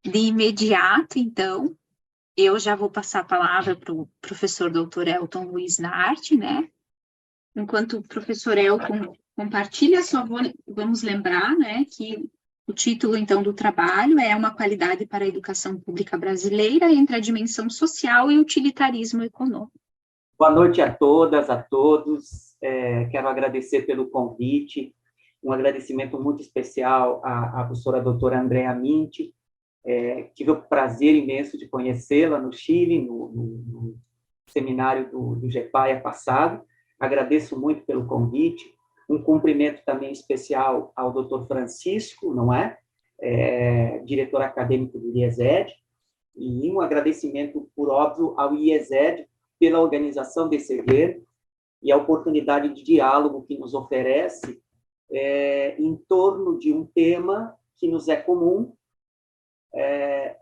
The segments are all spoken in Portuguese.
De imediato, então, eu já vou passar a palavra para o professor Dr. Elton Luiz Narte, né? Enquanto o professor Elton compartilha, vamos lembrar, né, que o título, então, do trabalho é Uma Qualidade para a Educação Pública Brasileira entre a Dimensão Social e o Utilitarismo Econômico. Boa noite a todas, a todos. Quero agradecer pelo convite, um agradecimento muito especial à professora doutora Andréa Minti. Tive o prazer imenso de conhecê-la no Chile, no seminário do GEPAIA passado. Agradeço muito pelo convite. Um cumprimento também especial ao doutor Francisco, não é? Diretor acadêmico do IESED, e um agradecimento, por óbvio, ao IESED pela organização desse evento e a oportunidade de diálogo que nos oferece em torno de um tema que nos é comum,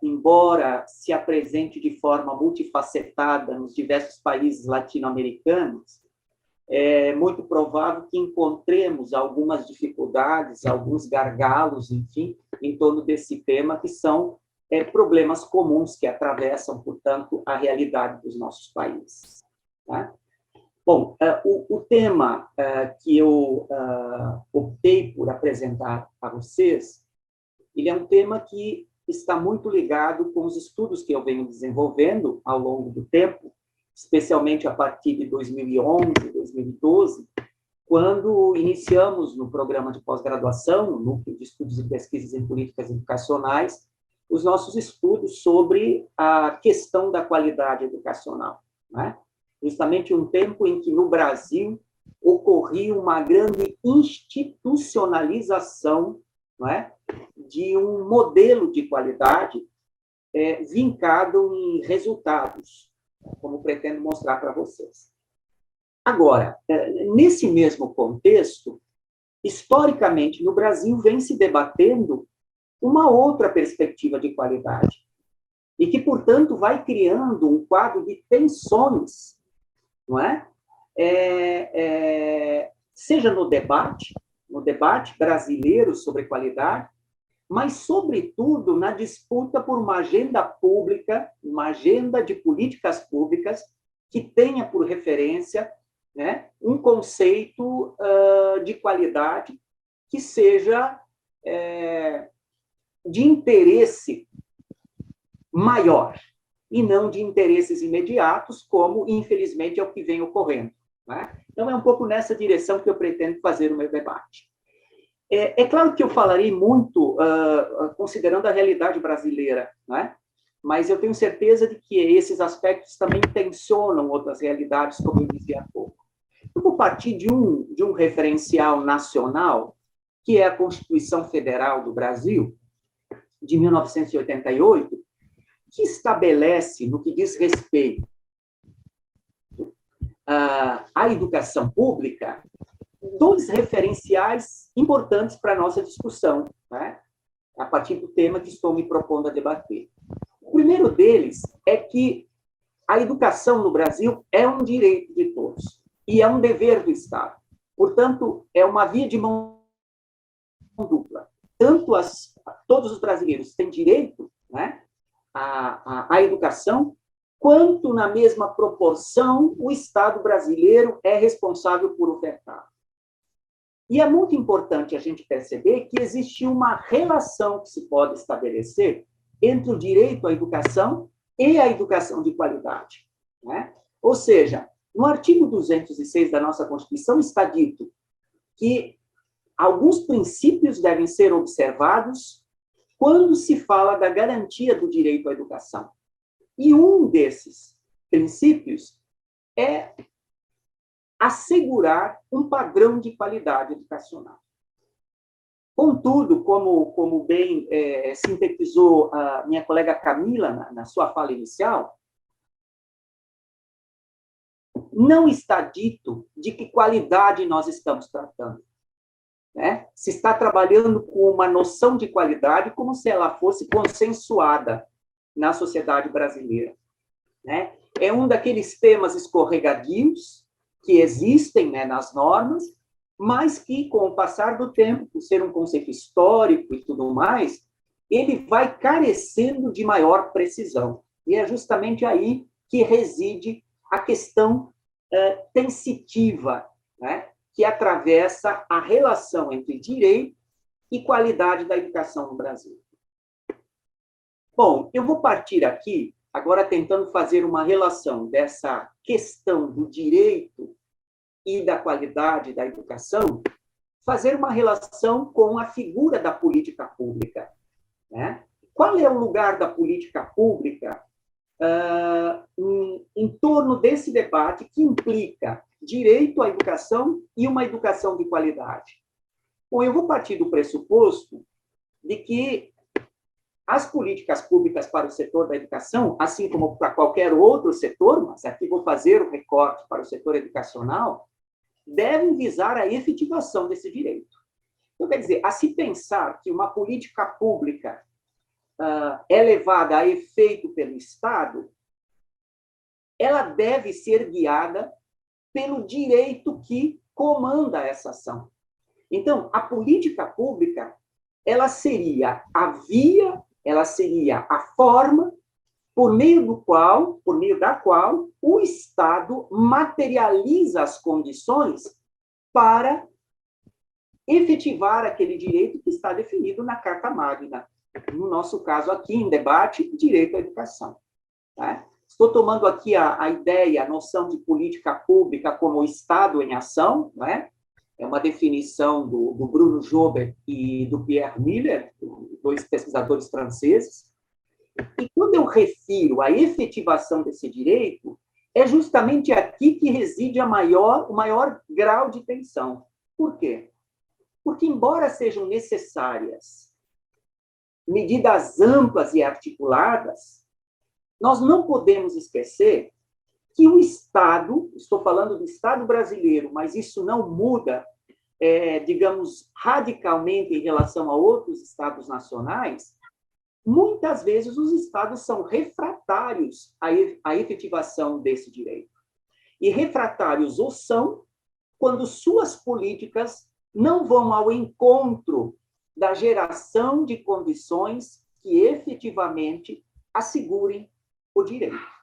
embora se apresente de forma multifacetada nos diversos países latino-americanos, é muito provável que encontremos algumas dificuldades, alguns gargalos, enfim, em torno desse tema, que são problemas comuns que atravessam, portanto, a realidade dos nossos países. Tá? Bom, o tema que eu optei por apresentar a vocês, ele é um tema que está muito ligado com os estudos que eu venho desenvolvendo ao longo do tempo, especialmente a partir de 2011, 2012, quando iniciamos no programa de pós-graduação, no Núcleo de Estudos e Pesquisas em Políticas Educacionais, os nossos estudos sobre a questão da qualidade educacional, né? Justamente um tempo em que, no Brasil, ocorria uma grande institucionalização, não é? De um modelo de qualidade vincado em resultados, como pretendo mostrar para vocês. Agora, nesse mesmo contexto, historicamente, no Brasil, vem se debatendo uma outra perspectiva de qualidade, e que, portanto, vai criando um quadro de tensões, não é? Seja no debate brasileiro sobre qualidade, mas, sobretudo, na disputa por uma agenda pública, uma agenda de políticas públicas que tenha por referência, né, um conceito de qualidade que seja de interesse maior e não de interesses imediatos, como, infelizmente, é o que vem ocorrendo. Né? Então, é um pouco nessa direção que eu pretendo fazer o meu debate. É claro que eu falarei muito considerando a realidade brasileira, né? Mas eu tenho certeza de que esses aspectos também tensionam outras realidades, como eu dizia há pouco. Eu vou partir de um referencial nacional, que é a Constituição Federal do Brasil, de 1988, que estabelece, no que diz respeito à educação pública, dois referenciais importantes para a nossa discussão, né? A partir do tema que estou me propondo a debater. O primeiro deles é que a educação no Brasil é um direito de todos e é um dever do Estado. Portanto, é uma via de mão dupla. Tanto todos os brasileiros têm direito, né, à educação, quanto, na mesma proporção, o Estado brasileiro é responsável por ofertar. E é muito importante a gente perceber que existe uma relação que se pode estabelecer entre o direito à educação e a educação de qualidade, né? Ou seja, no artigo 206 da nossa Constituição está dito que alguns princípios devem ser observados quando se fala da garantia do direito à educação. E um desses princípios é assegurar um padrão de qualidade educacional. Contudo, como bem sintetizou a minha colega Camila na sua fala inicial, não está dito de que qualidade nós estamos tratando. Né? Se está trabalhando com uma noção de qualidade como se ela fosse consensuada na sociedade brasileira. Né? É um daqueles temas escorregadios que existem, né, nas normas, mas que, com o passar do tempo, por ser um conceito histórico e tudo mais, ele vai carecendo de maior precisão. E é justamente aí que reside a questão tensitiva, né, que atravessa a relação entre direito e qualidade da educação no Brasil. Bom, eu vou partir aqui, agora tentando fazer uma relação dessa questão do direito e da qualidade da educação, fazer uma relação com a figura da política pública, né? Qual é o lugar da política pública em torno desse debate que implica direito à educação e uma educação de qualidade? Bom, eu vou partir do pressuposto de que as políticas públicas para o setor da educação, assim como para qualquer outro setor, mas aqui vou fazer o recorte para o setor educacional, devem visar a efetivação desse direito. Então, quer dizer, a se pensar que uma política pública é levada a efeito pelo Estado, ela deve ser guiada pelo direito que comanda essa ação. Então, a política pública, ela seria a via, ela seria a forma por meio da qual o Estado materializa as condições para efetivar aquele direito que está definido na Carta Magna. No nosso caso aqui, em debate, direito à educação. Tá? Estou tomando aqui a ideia, a noção de política pública como Estado em ação, né? É uma definição do Bruno Joubert e do Pierre Miller, dois pesquisadores franceses. E quando eu refiro à efetivação desse direito, é justamente aqui que reside o maior grau de tensão. Por quê? Porque, embora sejam necessárias medidas amplas e articuladas, nós não podemos esquecer que o Estado, estou falando do Estado brasileiro, mas isso não muda, digamos, radicalmente em relação a outros Estados nacionais, muitas vezes os Estados são refratários à efetivação desse direito. E refratários o são quando suas políticas não vão ao encontro da geração de condições que efetivamente assegurem o direito.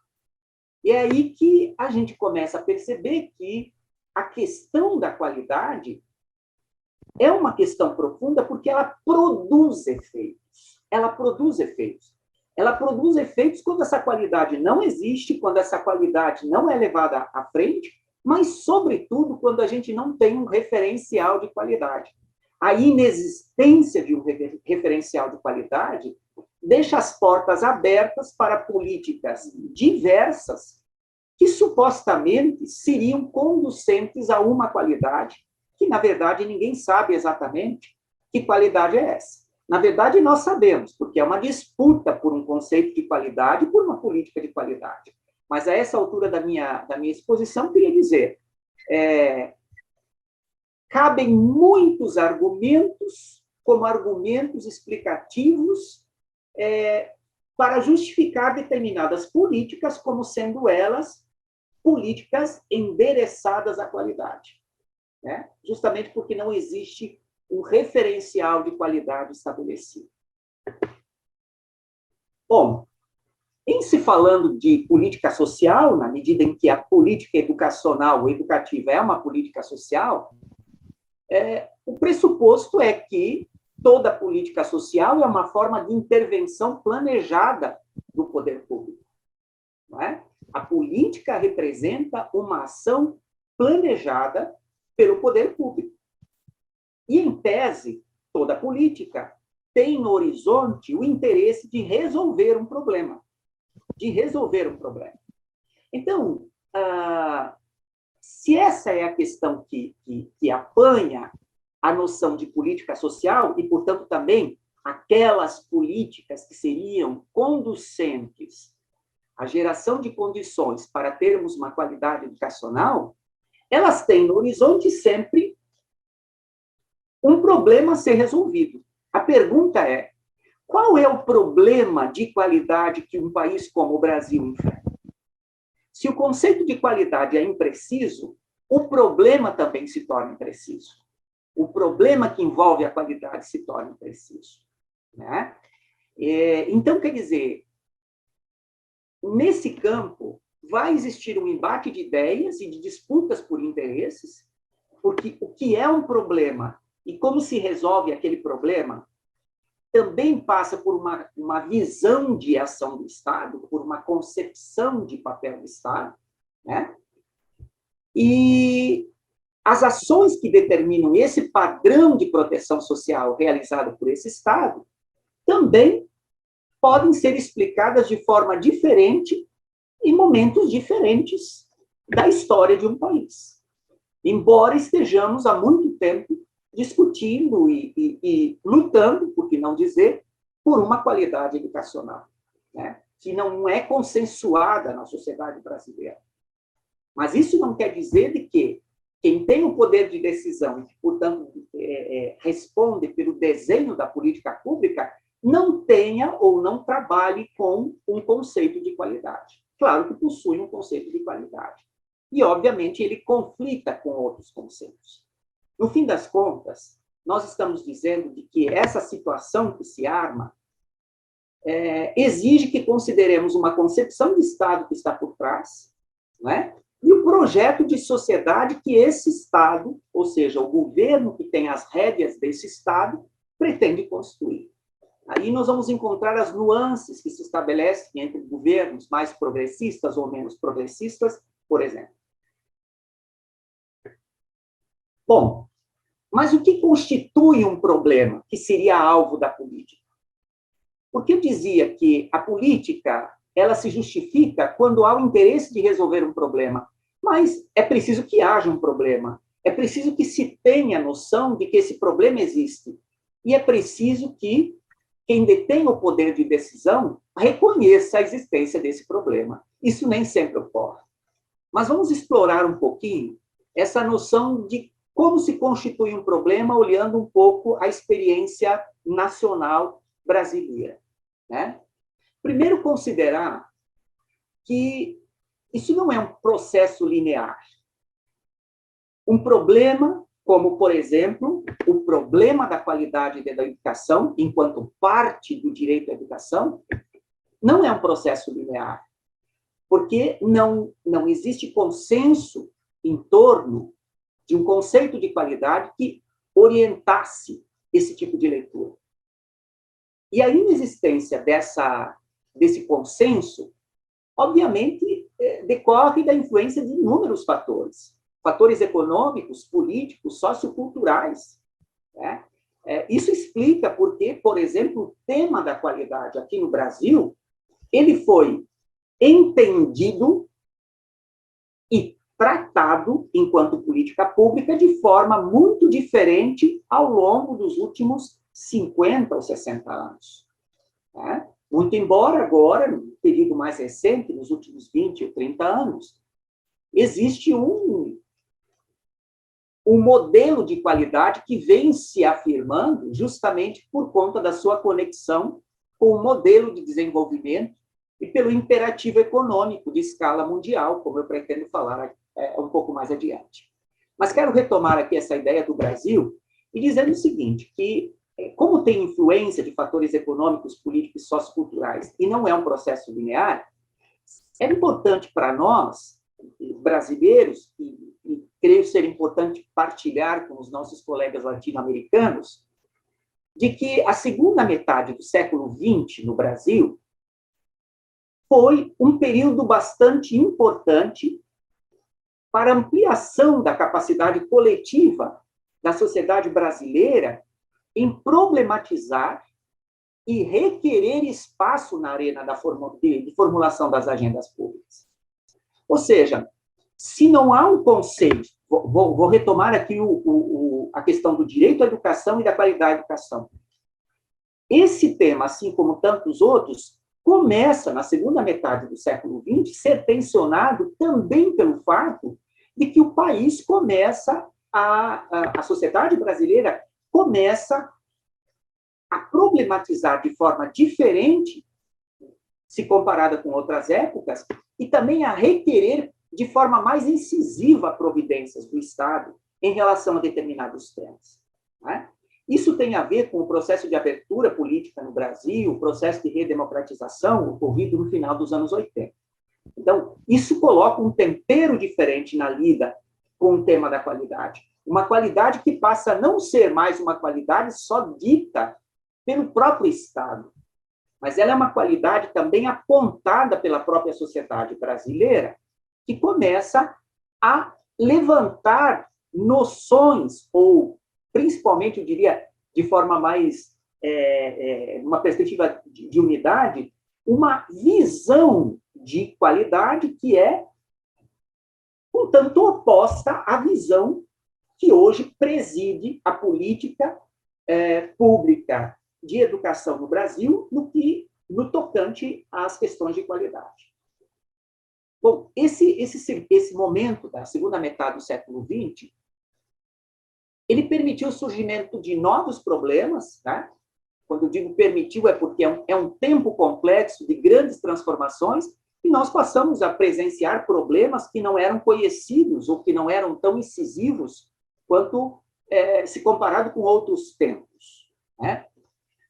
E é aí que a gente começa a perceber que a questão da qualidade é uma questão profunda porque ela produz efeitos. Ela produz efeitos. Ela produz efeitos quando essa qualidade não existe, quando essa qualidade não é levada à frente, mas, sobretudo, quando a gente não tem um referencial de qualidade. A inexistência de um referencial de qualidade deixa as portas abertas para políticas diversas que, supostamente, seriam conducentes a uma qualidade que, na verdade, ninguém sabe exatamente que qualidade é essa. Na verdade, nós sabemos, porque é uma disputa por um conceito de qualidade e por uma política de qualidade. Mas, a essa altura da minha exposição, queria dizer, cabem muitos argumentos, como argumentos explicativos, para justificar determinadas políticas, como sendo elas políticas endereçadas à qualidade. Né? Justamente porque não existe um referencial de qualidade estabelecido. Bom, em se falando de política social, na medida em que a política educacional ou educativa é uma política social, o pressuposto é que toda política social é uma forma de intervenção planejada do poder público. Não é? A política representa uma ação planejada pelo poder público. E, em tese, toda política tem no horizonte o interesse de resolver um problema. Então, se essa é a questão que apanha a noção de política social e, portanto, também aquelas políticas que seriam conducentes à geração de condições para termos uma qualidade educacional, elas têm no horizonte sempre um problema a ser resolvido. A pergunta é, qual é o problema de qualidade que um país como o Brasil enfrenta? Se o conceito de qualidade é impreciso, o problema também se torna impreciso. O problema que envolve a qualidade se torna impreciso. Né? Então, quer dizer, nesse campo, vai existir um embate de ideias e de disputas por interesses, porque o que é um problema e como se resolve aquele problema também passa por uma visão de ação do Estado, por uma concepção de papel do Estado, né? E as ações que determinam esse padrão de proteção social realizado por esse Estado também podem ser explicadas de forma diferente em momentos diferentes da história de um país. Embora estejamos há muito tempo discutindo e lutando, por que não dizer, por uma qualidade educacional, né, que não é consensuada na sociedade brasileira. Mas isso não quer dizer de que quem tem o poder de decisão e que, portanto, responde pelo desenho da política pública, não tenha ou não trabalhe com um conceito de qualidade. Claro que possui um conceito de qualidade. E, obviamente, ele conflita com outros conceitos. No fim das contas, nós estamos dizendo de que essa situação que se arma exige que consideremos uma concepção de Estado que está por trás, não é? E o projeto de sociedade que esse Estado, ou seja, o governo que tem as rédeas desse Estado, pretende construir. Aí nós vamos encontrar as nuances que se estabelecem entre governos mais progressistas ou menos progressistas, por exemplo. Bom, mas o que constitui um problema que seria alvo da política? Porque eu dizia que a política, ela se justifica quando há o interesse de resolver um problema, mas é preciso que haja um problema, é preciso que se tenha noção de que esse problema existe, e é preciso que quem detém o poder de decisão reconheça a existência desse problema. Isso nem sempre ocorre. Mas vamos explorar um pouquinho essa noção de como se constitui um problema, olhando um pouco a experiência nacional brasileira, né? Primeiro, considerar que isso não é um processo linear. Um problema, como, por exemplo, o problema da qualidade da educação, enquanto parte do direito à educação, não é um processo linear, porque não existe consenso em torno de um conceito de qualidade que orientasse esse tipo de leitura. E a inexistência desse consenso, obviamente, decorre da influência de inúmeros fatores. Fatores econômicos, políticos, socioculturais, né? Isso explica porque, por exemplo, o tema da qualidade aqui no Brasil, ele foi entendido e tratado, enquanto política pública, de forma muito diferente ao longo dos últimos 50 ou 60 anos. Né? Muito embora agora, no período mais recente, nos últimos 20 ou 30 anos, existe um modelo de qualidade que vem se afirmando justamente por conta da sua conexão com o modelo de desenvolvimento e pelo imperativo econômico de escala mundial, como eu pretendo falar um pouco mais adiante. Mas quero retomar aqui essa ideia do Brasil e dizendo o seguinte, que como tem influência de fatores econômicos, políticos e socioculturais e não é um processo linear, é importante para nós, brasileiros, e creio ser importante partilhar com os nossos colegas latino-americanos, de que a segunda metade do século XX no Brasil foi um período bastante importante para ampliação da capacidade coletiva da sociedade brasileira em problematizar e requerer espaço na arena de formulação das agendas públicas. Ou seja, se não há um conceito, vou retomar aqui a questão do direito à educação e da qualidade da educação. Esse tema, assim como tantos outros, começa, na segunda metade do século XX, ser tensionado também pelo fato de que o país começa, a sociedade brasileira começa a problematizar de forma diferente, se comparada com outras épocas, e também a requerer de forma mais incisiva providências do Estado em relação a determinados temas. Né? Isso tem a ver com o processo de abertura política no Brasil, o processo de redemocratização ocorrido no final dos anos 80. Então, isso coloca um tempero diferente na lida com o tema da qualidade. Uma qualidade que passa a não ser mais uma qualidade só dita pelo próprio Estado, mas ela é uma qualidade também apontada pela própria sociedade brasileira, que começa a levantar noções, ou principalmente, eu diria, de forma mais, uma perspectiva de unidade, uma visão de qualidade que é um tanto oposta à visão que hoje preside a política pública de educação no Brasil no tocante às questões de qualidade. Bom, esse momento da segunda metade do século XX, ele permitiu o surgimento de novos problemas, né? Quando eu digo permitiu, é porque é um tempo complexo de grandes transformações, e nós passamos a presenciar problemas que não eram conhecidos ou que não eram tão incisivos quanto se comparado com outros tempos, né?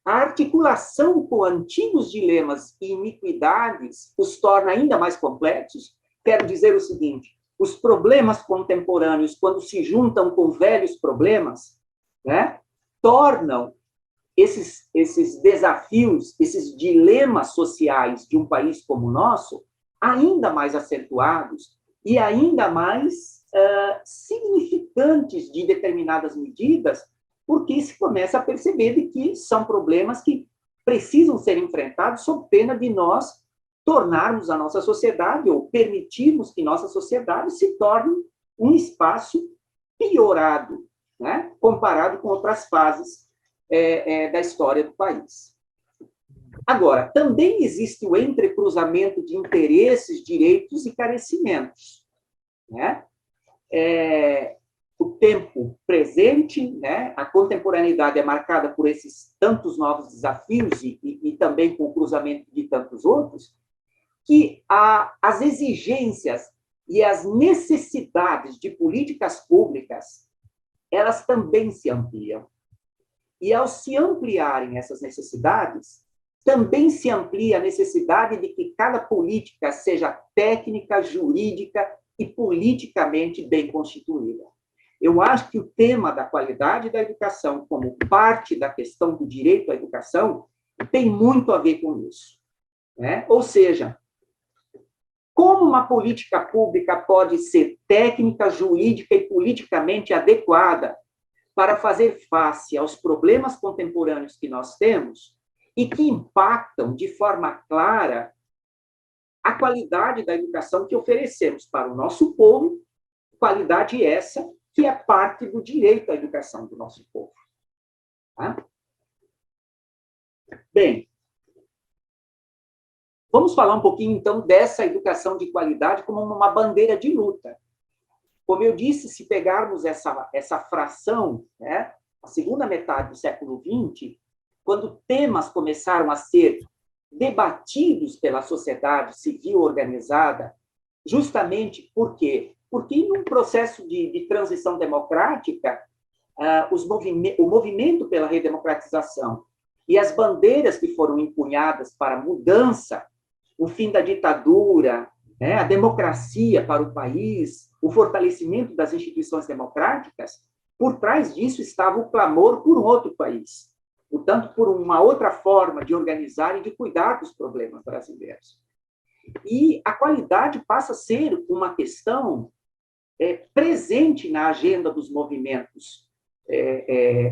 A articulação com antigos dilemas e iniquidades os torna ainda mais complexos. Quero dizer o seguinte: os problemas contemporâneos, quando se juntam com velhos problemas, né, tornam esses desafios, esses dilemas sociais de um país como o nosso, ainda mais acentuados e ainda mais significantes de determinadas medidas, porque se começa a perceber de que são problemas que precisam ser enfrentados sob pena de nós tornarmos a nossa sociedade, ou permitirmos que nossa sociedade se torne um espaço piorado, né, comparado com outras fases da história do país. Agora, também existe o entrecruzamento de interesses, direitos e carecimentos, né? O tempo presente, né, a contemporaneidade é marcada por esses tantos novos desafios e também com o cruzamento de tantos outros, que as exigências e as necessidades de políticas públicas, elas também se ampliam. E, ao se ampliarem essas necessidades, também se amplia a necessidade de que cada política seja técnica, jurídica e politicamente bem constituída. Eu acho que o tema da qualidade da educação, como parte da questão do direito à educação, tem muito a ver com isso, né? Ou seja, como uma política pública pode ser técnica, jurídica e politicamente adequada para fazer face aos problemas contemporâneos que nós temos e que impactam de forma clara a qualidade da educação que oferecemos para o nosso povo, qualidade essa que é parte do direito à educação do nosso povo. Tá? Bem, vamos falar um pouquinho, então, dessa educação de qualidade como uma bandeira de luta. Como eu disse, se pegarmos essa fração, né, a segunda metade do século XX, quando temas começaram a ser debatidos pela sociedade civil organizada, justamente por quê? Porque, em um processo de transição democrática, o movimento pela redemocratização e as bandeiras que foram empunhadas para a mudança, o fim da ditadura, né, a democracia para o país, o fortalecimento das instituições democráticas, por trás disso estava o clamor por um outro país, portanto, por uma outra forma de organizar e de cuidar dos problemas brasileiros. E a qualidade passa a ser uma questão presente na agenda dos movimentos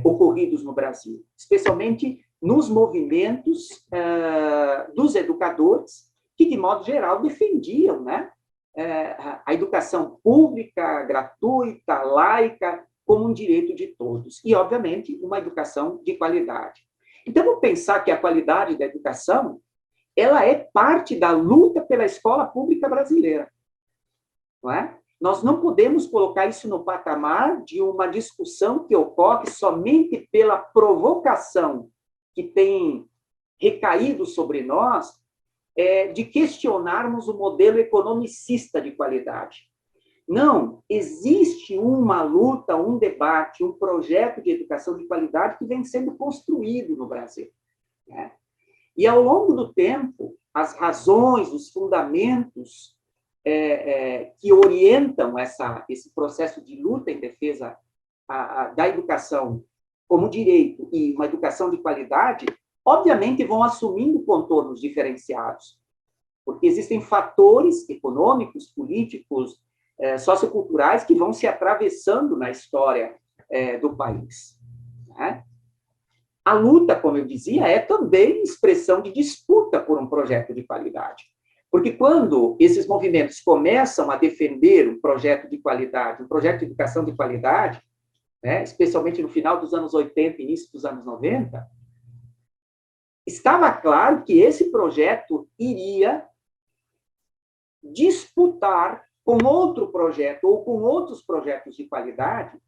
ocorridos no Brasil, especialmente nos movimentos dos educadores, que, de modo geral, defendiam, né, a educação pública, gratuita, laica, como um direito de todos. E, obviamente, uma educação de qualidade. Então, vamos pensar que a qualidade da educação ela é parte da luta pela escola pública brasileira. Não é? Nós não podemos colocar isso no patamar de uma discussão que ocorre somente pela provocação que tem recaído sobre nós de questionarmos o modelo economicista de qualidade. Não, existe uma luta, um debate, um projeto de educação de qualidade que vem sendo construído no Brasil, né? E, ao longo do tempo, as razões, os fundamentos que orientam esse processo de luta em defesa da educação como direito e uma educação de qualidade, obviamente vão assumindo contornos diferenciados, porque existem fatores econômicos, políticos, socioculturais que vão se atravessando na história do país, né? A luta, como eu dizia, é também expressão de disputa por um projeto de qualidade. Porque quando esses movimentos começam a defender um projeto de qualidade, um projeto de educação de qualidade, né, especialmente no final dos anos 80 e início dos anos 90, estava claro que esse projeto iria disputar com outro projeto ou com outros projetos de qualidade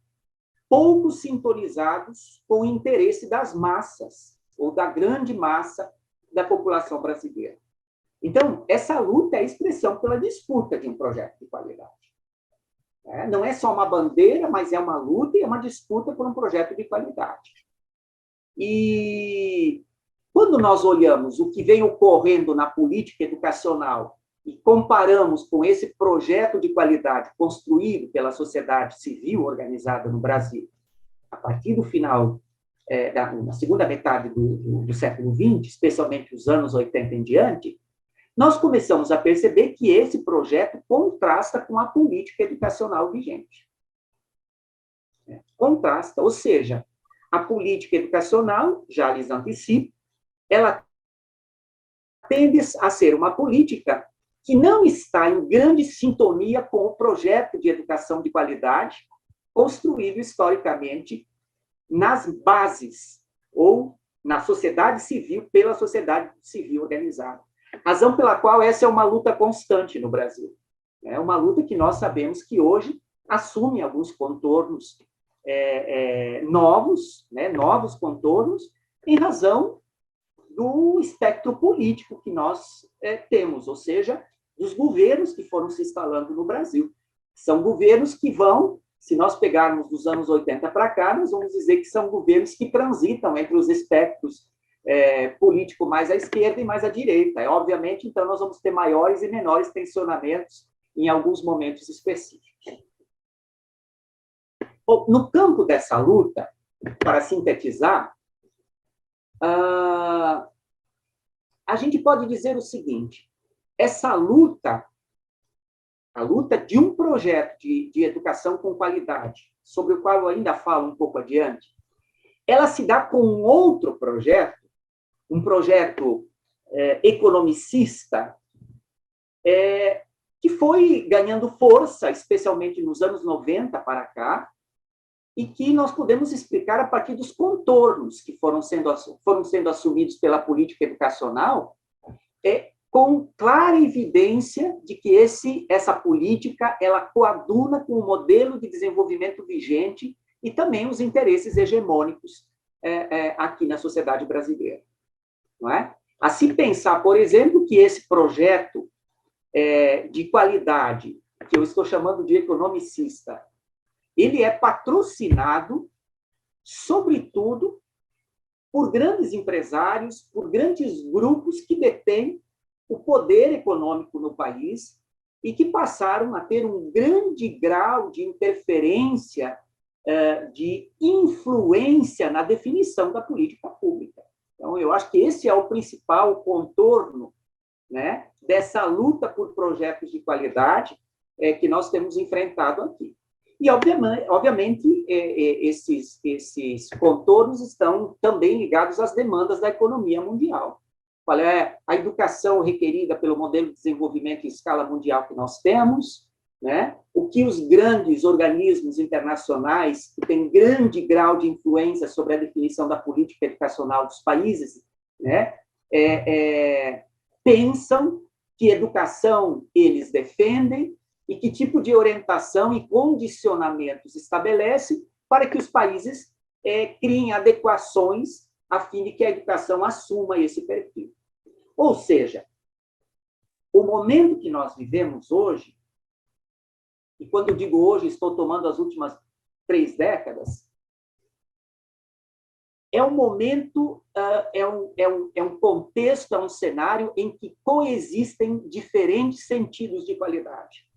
pouco sintonizados com o interesse das massas, ou da grande massa da população brasileira. Então, essa luta é a expressão pela disputa de um projeto de qualidade. Não é só uma bandeira, mas é uma luta e é uma disputa por um projeto de qualidade. E quando nós olhamos o que vem ocorrendo na política educacional e comparamos com esse projeto de qualidade construído pela sociedade civil organizada no Brasil, a partir do final da segunda metade do século XX, especialmente os anos 80 em diante, nós começamos a perceber que esse projeto contrasta com a política educacional vigente. Contrasta, ou seja, a política educacional, já lhes antecipo, ela tende a ser uma política que não está em grande sintonia com o projeto de educação de qualidade construído historicamente nas bases ou na sociedade civil, pela sociedade civil organizada. Razão pela qual essa é uma luta constante no Brasil. É uma luta que nós sabemos que hoje assume alguns contornos novos, né, novos contornos, em razão do espectro político que nós temos, ou seja, dos governos que foram se instalando no Brasil. São governos que vão, se nós pegarmos dos anos 80 para cá, nós vamos dizer que são governos que transitam entre os espectros político mais à esquerda e mais à direita. Obviamente, então, nós vamos ter maiores e menores tensionamentos em alguns momentos específicos. Bom, no campo dessa luta, para sintetizar, a gente pode dizer o seguinte: essa luta, a luta de um projeto de educação com qualidade, sobre o qual eu ainda falo um pouco adiante, ela se dá com um outro projeto, um projeto economicista, que foi ganhando força, especialmente nos anos 90 para cá, e que nós podemos explicar a partir dos contornos que foram sendo assumidos pela política educacional, com clara evidência de que essa política ela coaduna com o modelo de desenvolvimento vigente e também os interesses hegemônicos aqui na sociedade brasileira. Não é? A se pensar, por exemplo, que esse projeto de qualidade, que eu estou chamando de economicista, ele é patrocinado, sobretudo, por grandes empresários, por grandes grupos que detêm o poder econômico no país e que passaram a ter um grande grau de interferência, de influência na definição da política pública. Então, eu acho que esse é o principal contorno, né, dessa luta por projetos de qualidade que nós temos enfrentado aqui. E, obviamente, esses contornos estão também ligados às demandas da economia mundial. Qual é a educação requerida pelo modelo de desenvolvimento em escala mundial que nós temos, né? O que os grandes organismos internacionais, que têm grande grau de influência sobre a definição da política educacional dos países, né? Pensam, que educação eles defendem e que tipo de orientação e condicionamentos estabelece para que os países criem adequações a fim de que a educação assuma esse perfil. Ou seja, o momento que nós vivemos hoje e quando eu digo hoje, estou tomando as últimas 3 décadas, é um momento, é um contexto, é um cenário em que coexistem diferentes sentidos de qualidade.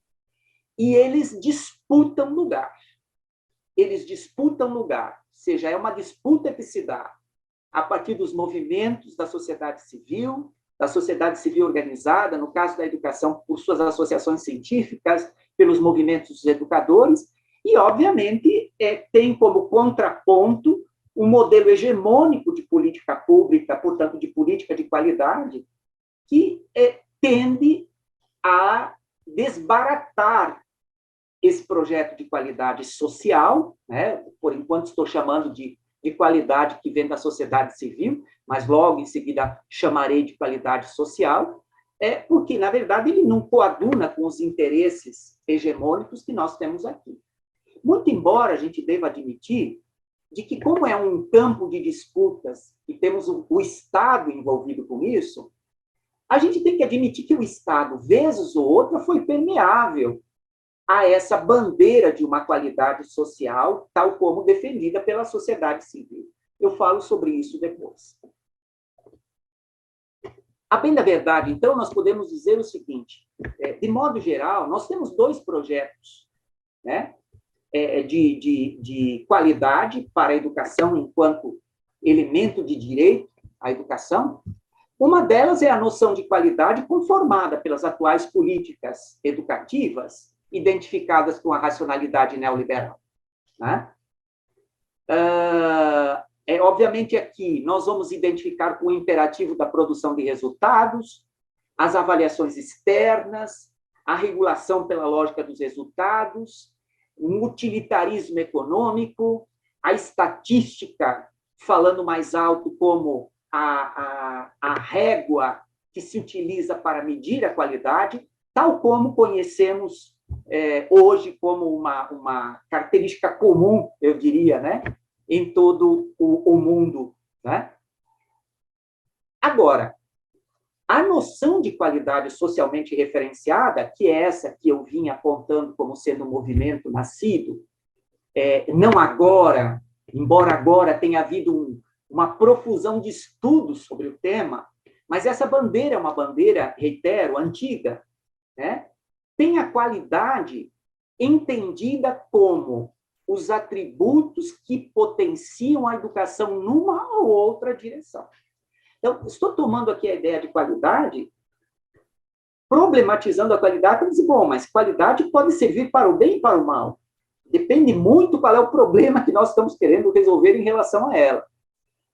E eles disputam lugar. Eles disputam lugar. Ou seja, é uma disputa que se dá a partir dos movimentos da sociedade civil organizada, no caso da educação, por suas associações científicas, pelos movimentos dos educadores, e, obviamente, tem como contraponto um modelo hegemônico de política pública, portanto, de política de qualidade, que tende a desbaratar esse projeto de qualidade social, né? Por enquanto estou chamando de qualidade que vem da sociedade civil, mas logo em seguida chamarei de qualidade social, porque, na verdade, ele não coaduna com os interesses hegemônicos que nós temos aqui. Muito embora a gente deva admitir de que, como é um campo de disputas e temos o Estado envolvido com isso, a gente tem que admitir que o Estado, vezes ou outra, foi permeável a essa bandeira de uma qualidade social, tal como defendida pela sociedade civil. Eu falo sobre isso depois. A bem da verdade, então, nós podemos dizer o seguinte, de modo geral, nós temos 2 projetos, né, de qualidade para a educação enquanto elemento de direito à educação. Uma delas é a noção de qualidade conformada pelas atuais políticas educativas identificadas com a racionalidade neoliberal, né? Obviamente, aqui nós vamos identificar com o imperativo da produção de resultados, as avaliações externas, a regulação pela lógica dos resultados, um utilitarismo econômico, a estatística, falando mais alto, como a régua que se utiliza para medir a qualidade, tal como conhecemos hoje como uma característica comum, eu diria, né, em todo o mundo, né? Agora, a noção de qualidade socialmente referenciada, que é essa que eu vim apontando como sendo um movimento nascido, não agora, embora agora tenha havido uma profusão de estudos sobre o tema, mas essa bandeira é uma bandeira, reitero, antiga, né? Tem a qualidade entendida como os atributos que potenciam a educação numa ou outra direção. Então, estou tomando aqui a ideia de qualidade, problematizando a qualidade, para dizer, bom, mas qualidade pode servir para o bem e para o mal. Depende muito qual é o problema que nós estamos querendo resolver em relação a ela.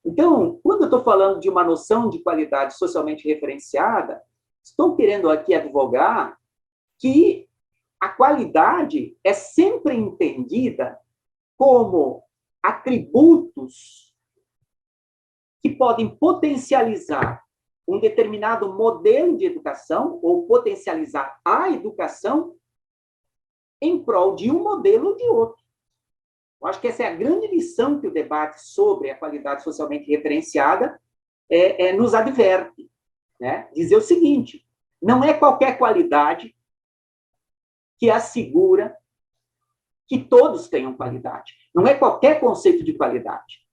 Então, quando eu estou falando de uma noção de qualidade socialmente referenciada, estou querendo aqui advogar que a qualidade é sempre entendida como atributos que podem potencializar um determinado modelo de educação ou potencializar a educação em prol de um modelo ou de outro. Eu acho que essa é a grande lição que o debate sobre a qualidade socialmente referenciada nos adverte, né? Dizer o seguinte, não é qualquer qualidade que assegura que todos tenham qualidade. Não é qualquer conceito de qualidade,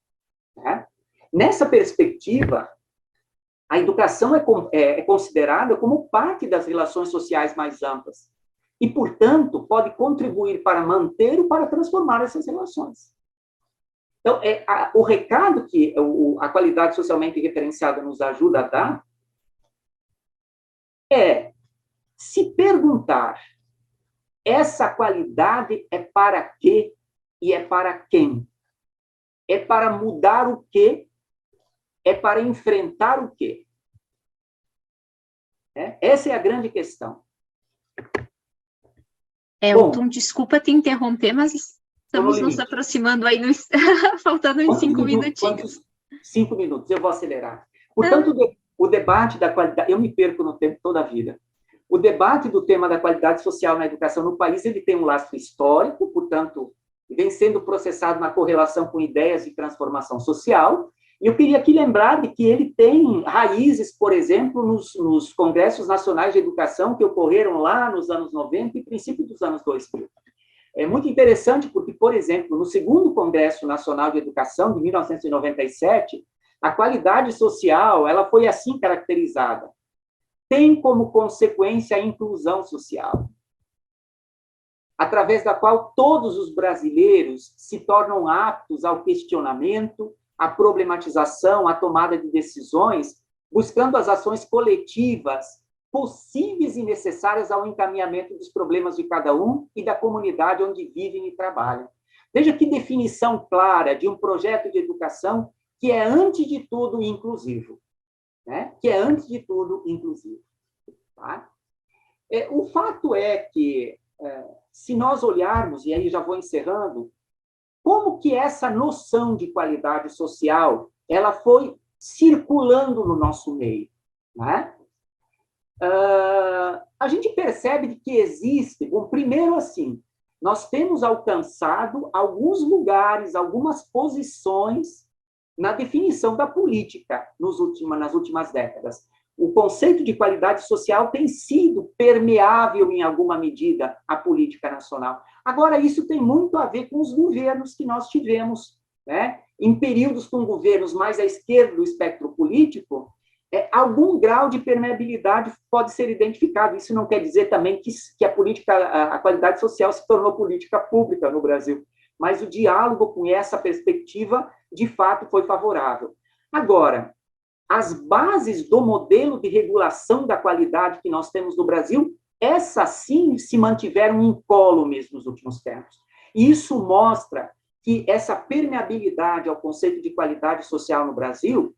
né? Nessa perspectiva, a educação é considerada como parte das relações sociais mais amplas e, portanto, pode contribuir para manter ou para transformar essas relações. Então, o recado que a qualidade socialmente referenciada nos ajuda a dar é se perguntar: essa qualidade é para quê e é para quem? É para mudar o quê? É para enfrentar o quê? Essa é a grande questão. Elton, desculpa te interromper, mas estamos nos aproximando aí, faltando uns 5 minutinhos. 5 minutos, eu vou acelerar. Portanto, o debate da qualidade... Eu me perco no tempo toda a vida. O debate do tema da qualidade social na educação no país, ele tem um lastro histórico, portanto, vem sendo processado na correlação com ideias de transformação social, Eu queria aqui lembrar de que ele tem raízes, por exemplo, nos congressos nacionais de educação que ocorreram lá nos anos 90 e princípio dos anos 2000. É muito interessante porque, por exemplo, no segundo Congresso Nacional de Educação, de 1997, a qualidade social ela foi assim caracterizada. Tem como consequência a inclusão social, através da qual todos os brasileiros se tornam aptos ao questionamento, à problematização, à tomada de decisões, buscando as ações coletivas possíveis e necessárias ao encaminhamento dos problemas de cada um e da comunidade onde vivem e trabalham. Veja que definição clara de um projeto de educação que é, antes de tudo, inclusivo. Né? Que é, antes de tudo, inclusivo. Tá? O fato é que, se nós olharmos, e aí já vou encerrando, como que essa noção de qualidade social ela foi circulando no nosso meio, né? A gente percebe que existe, bom, primeiro assim, nós temos alcançado alguns lugares, algumas posições na definição da política nas últimas décadas. O conceito de qualidade social tem sido permeável, em alguma medida, à política nacional. Agora, isso tem muito a ver com os governos que nós tivemos, né? Em períodos com governos mais à esquerda do espectro político, algum grau de permeabilidade pode ser identificado. Isso não quer dizer também que a qualidade social se tornou política pública no Brasil, mas o diálogo com essa perspectiva, de fato, foi favorável. Agora, as bases do modelo de regulação da qualidade que nós temos no Brasil, essas sim se mantiveram incólumes nos últimos tempos. E isso mostra que essa permeabilidade ao conceito de qualidade social no Brasil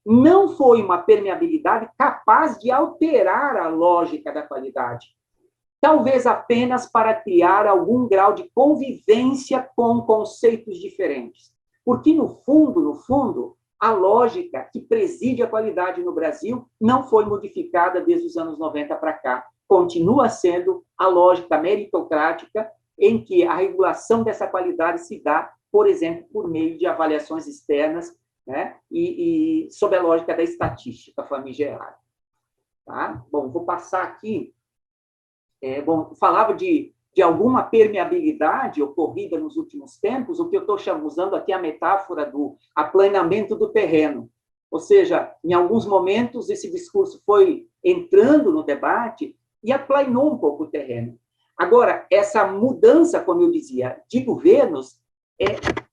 não foi uma permeabilidade capaz de alterar a lógica da qualidade, talvez apenas para criar algum grau de convivência com conceitos diferentes. Porque, no fundo, a lógica que preside a qualidade no Brasil não foi modificada desde os anos 90 para cá. Continua sendo a lógica meritocrática em que a regulação dessa qualidade se dá, por exemplo, por meio de avaliações externas, né? E sob a lógica da estatística famigerada. Tá? Bom, vou passar aqui. Falava de alguma permeabilidade ocorrida nos últimos tempos, o que eu estou usando aqui é a metáfora do aplanamento do terreno. Ou seja, em alguns momentos, esse discurso foi entrando no debate e aplanou um pouco o terreno. Agora, essa mudança, como eu dizia, de governos,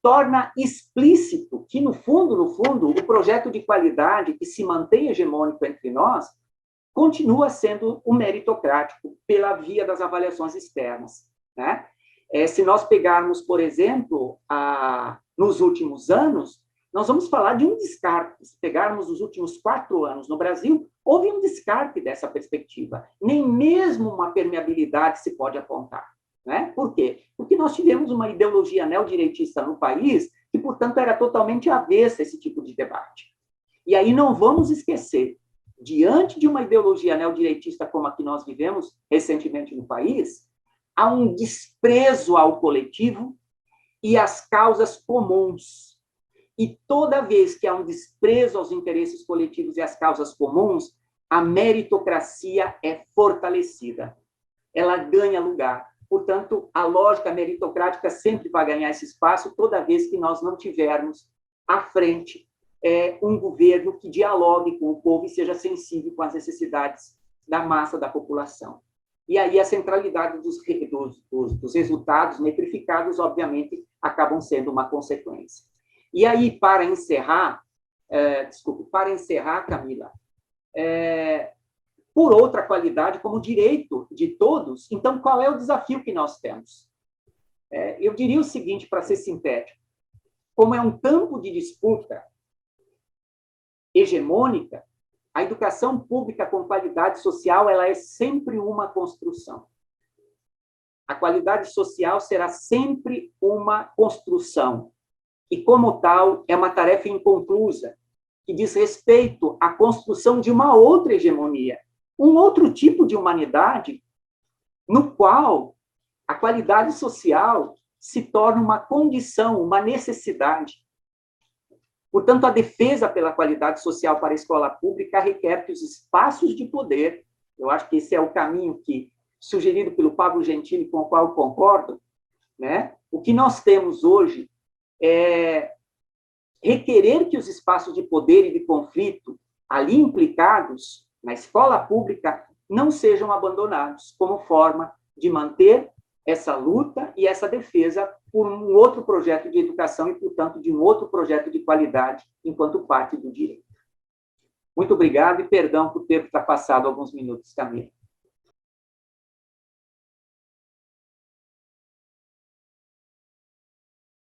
torna explícito que, no fundo, o projeto de qualidade que se mantém hegemônico entre nós continua sendo o meritocrático pela via das avaliações externas. Né? Se nós pegarmos, por exemplo, nos últimos anos, nós vamos falar de um descarte. Se pegarmos os últimos 4 anos no Brasil, houve um descarte dessa perspectiva. Nem mesmo uma permeabilidade se pode apontar. Né? Por quê? Porque nós tivemos uma ideologia neodireitista no país que, portanto, era totalmente avessa a esse tipo de debate. E aí não vamos esquecer, diante de uma ideologia neodireitista como a que nós vivemos recentemente no país, há um desprezo ao coletivo e às causas comuns. E toda vez que há um desprezo aos interesses coletivos e às causas comuns, a meritocracia é fortalecida. Ela ganha lugar. Portanto, a lógica meritocrática sempre vai ganhar esse espaço toda vez que nós não tivermos à frente um governo que dialogue com o povo e seja sensível com as necessidades da massa da população. E aí a centralidade dos resultados metrificados, obviamente, acabam sendo uma consequência. E aí, para encerrar, Camila, por outra qualidade, como direito de todos, então qual é o desafio que nós temos? Eu diria o seguinte, para ser sintético, como é um campo de disputa hegemônica, a educação pública com qualidade social ela é sempre uma construção. A qualidade social será sempre uma construção. E, como tal, é uma tarefa inconclusa, que diz respeito à construção de uma outra hegemonia, um outro tipo de humanidade, no qual a qualidade social se torna uma condição, uma necessidade. Portanto, a defesa pela qualidade social para a escola pública requer que os espaços de poder, eu acho que esse é o caminho sugerido pelo Pablo Gentili, com o qual eu concordo, né? O que nós temos hoje é requerer que os espaços de poder e de conflito ali implicados na escola pública não sejam abandonados como forma de manter essa luta e essa defesa por um outro projeto de educação e, portanto, de um outro projeto de qualidade enquanto parte do direito. Muito obrigado e perdão por ter ultrapassado alguns minutos, Camila.